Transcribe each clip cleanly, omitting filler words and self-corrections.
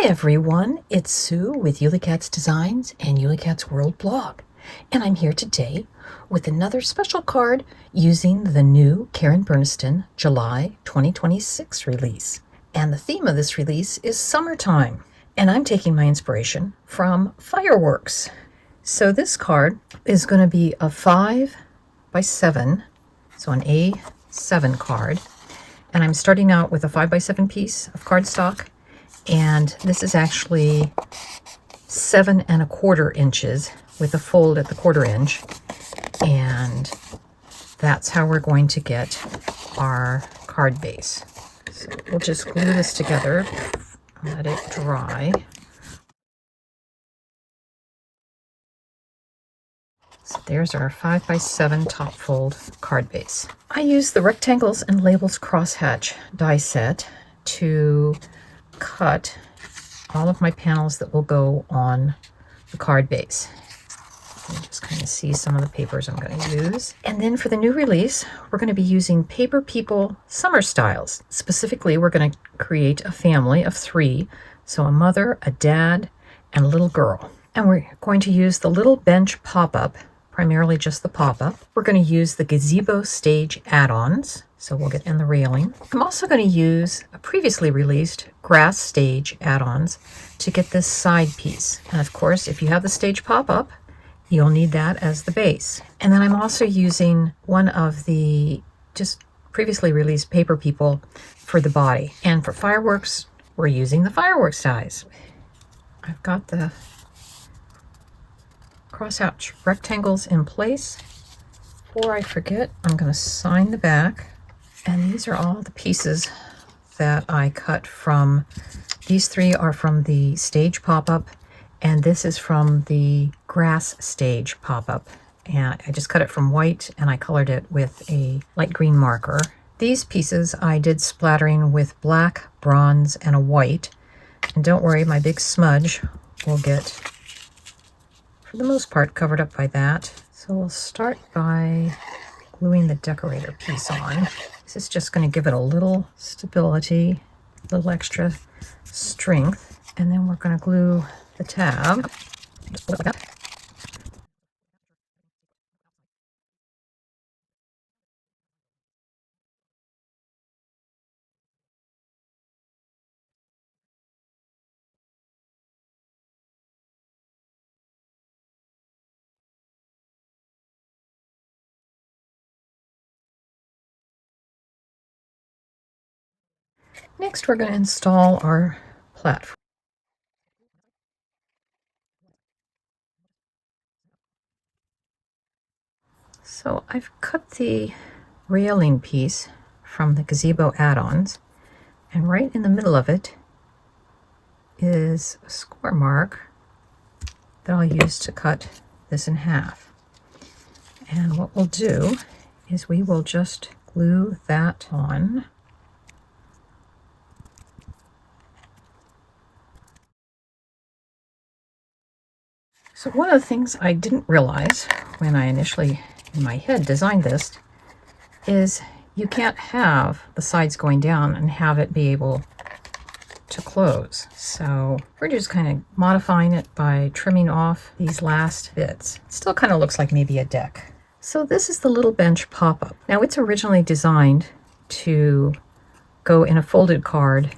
everyone, it's Sue with Ully Cat's Designs and Ully Cat's World blog, and I'm here today with another special card using the new Karen Burniston July 2026 release. And the theme of this release is summertime, and I'm taking my inspiration from fireworks. So this card is going to be a 5x7, so an A7 card, and I'm starting out with a 5x7 piece of cardstock. And this is actually 7¼ inches with a fold at the 1/4 inch. And that's how we're going to get our card base. So we'll just glue this together, let it dry. So there's our 5x7 top fold card base. I use the Rectangles and Labels crosshatch die set to cut all of my panels that will go on the card base. You just kind of see some of the papers I'm going to use. And then for the new release, we're going to be using Paper People Summer Styles. Specifically, we're going to create a family of 3. So a mother, a dad, and a little girl. And we're going to use the little bench pop-up, primarily just the pop-up. We're going to use the gazebo stage add-ons. So we'll get in the railing. I'm also going to use a previously released grass stage add-ons to get this side piece. And of course, if you have the stage pop-up, you'll need that as the base. And then I'm also using one of the just previously released Paper People for the body. And for fireworks, we're using the fireworks dies. I've got the crosshatch rectangles in place. Before I forget, I'm going to sign the back. And these are all the pieces that I cut from. These 3 are from the stage pop-up, and this is from the grass stage pop-up. And I just cut it from white, and I colored it with a light green marker. These pieces I did splattering with black, bronze, and a white. And don't worry, my big smudge will get, for the most part, covered up by that. So we'll start by gluing the decorator piece on. This is just going to give it a little stability, a little extra strength, and then we're going to glue the tab. Just pull it like that. Next, we're going to install our platform. So I've cut the railing piece from the gazebo add-ons, and right in the middle of it is a score mark that I'll use to cut this in half. And what we'll do is we will just glue that on. So one of the things I didn't realize when I initially, in my head, designed this is you can't have the sides going down and have it be able to close. So we're just kind of modifying it by trimming off these last bits. It still kind of looks like maybe a deck. So this is the little bench pop-up. Now it's originally designed to go in a folded card,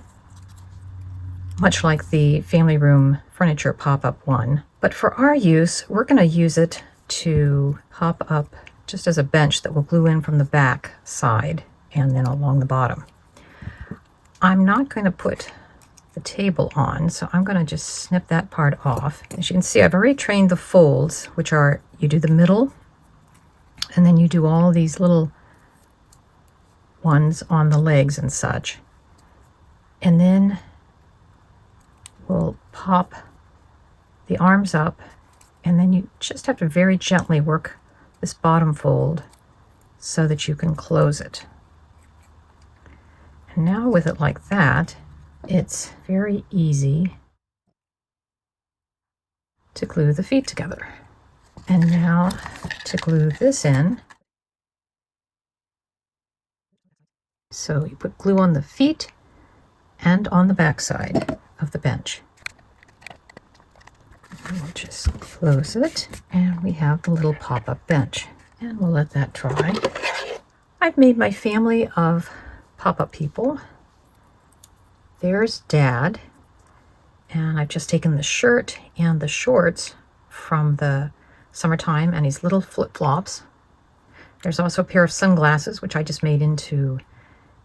much like the family room furniture pop-up one. But for our use, we're going to use it to pop up just as a bench that will glue in from the back side and then along the bottom. I'm not going to put the table on, so I'm going to just snip that part off. As you can see, I've already trained the folds, which are you do the middle, and then you do all these little ones on the legs and such. And then we'll pop the arms up, and then you just have to very gently work this bottom fold so that you can close it. And now with it like that, it's very easy to glue the feet together. And now to glue this in. So you put glue on the feet and on the back side of the bench. close it, and we have the little pop-up bench. And we'll let that dry. I've made my family of pop-up people. There's Dad, and I've just taken the shirt and the shorts from the summertime and his little flip-flops. There's also a pair of sunglasses, which I just made into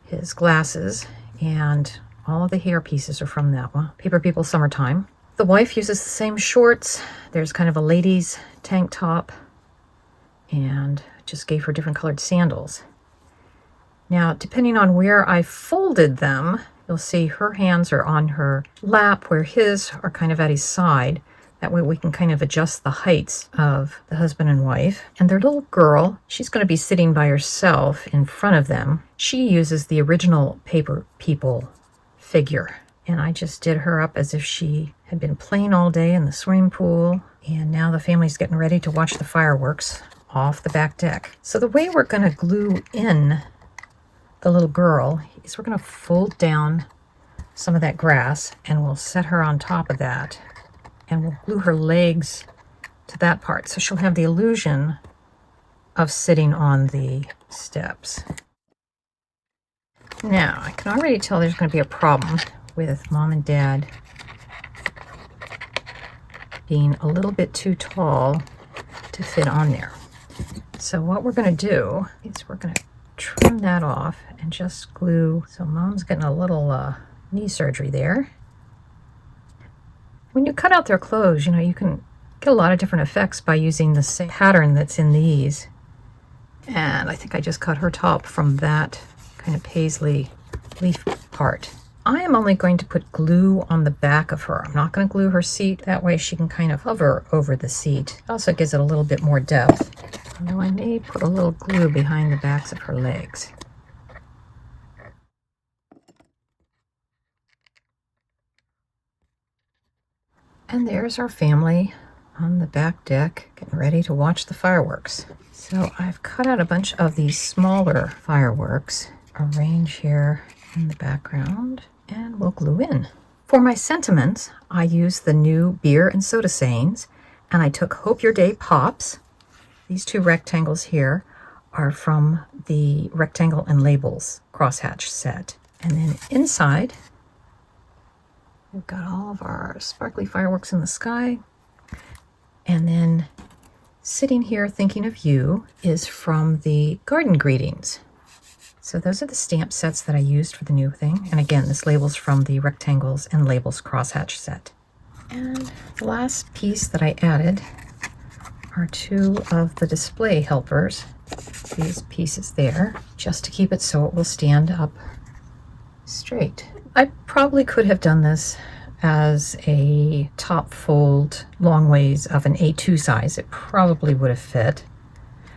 his glasses, and all of the hair pieces are from that one. Paper People Summertime. The wife uses the same shorts. There's kind of a ladies tank top, and just gave her different colored sandals. Now, depending on where I folded them, you'll see her hands are on her lap where his are kind of at his side. That way we can kind of adjust the heights of the husband and wife. And their little girl, she's going to be sitting by herself in front of them. She uses the original Paper People figure. And I just did her up as if she had been playing all day in the swimming pool. And now the family's getting ready to watch the fireworks off the back deck. So the way we're going to glue in the little girl is we're going to fold down some of that grass, and we'll set her on top of that. And we'll glue her legs to that part, so she'll have the illusion of sitting on the steps. Now, I can already tell there's going to be a problem with Mom and Dad being a little bit too tall to fit on there. So what we're going to do is we're going to trim that off and just glue. So Mom's getting a little knee surgery there. When you cut out their clothes, you can get a lot of different effects by using the same pattern that's in these. And I think I just cut her top from that kind of paisley leaf part. I am only going to put glue on the back of her. I'm not going to glue her seat. That way she can kind of hover over the seat. It also gives it a little bit more depth. Now I may put a little glue behind the backs of her legs. And there's our family on the back deck getting ready to watch the fireworks. So I've cut out a bunch of these smaller fireworks, arrange here in the background, and we'll glue in. For my sentiments, I used the new beer and soda sayings, and I took Hope Your Day Pops. These two rectangles here are from the Rectangle and Labels crosshatch set. And then inside, we've got all of our sparkly fireworks in the sky. And then sitting here thinking of you is from the Garden Greetings. So those are the stamp sets that I used for the new thing. And again, this label's from the Rectangles and Labels crosshatch set. And the last piece that I added are two of the display helpers. These pieces there, just to keep it so it will stand up straight. I probably could have done this as a top fold long ways of an A2 size. It probably would have fit,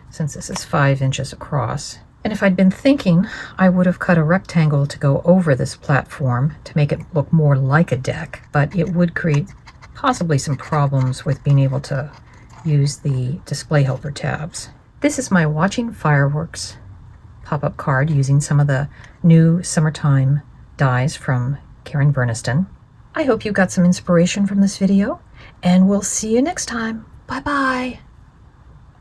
since this is 5 inches across. And if I'd been thinking, I would have cut a rectangle to go over this platform to make it look more like a deck, but it would create possibly some problems with being able to use the display helper tabs. This is my Watching Fireworks pop-up card using some of the new summertime dies from Karen Burniston. I hope you got some inspiration from this video, and we'll see you next time. Bye-bye.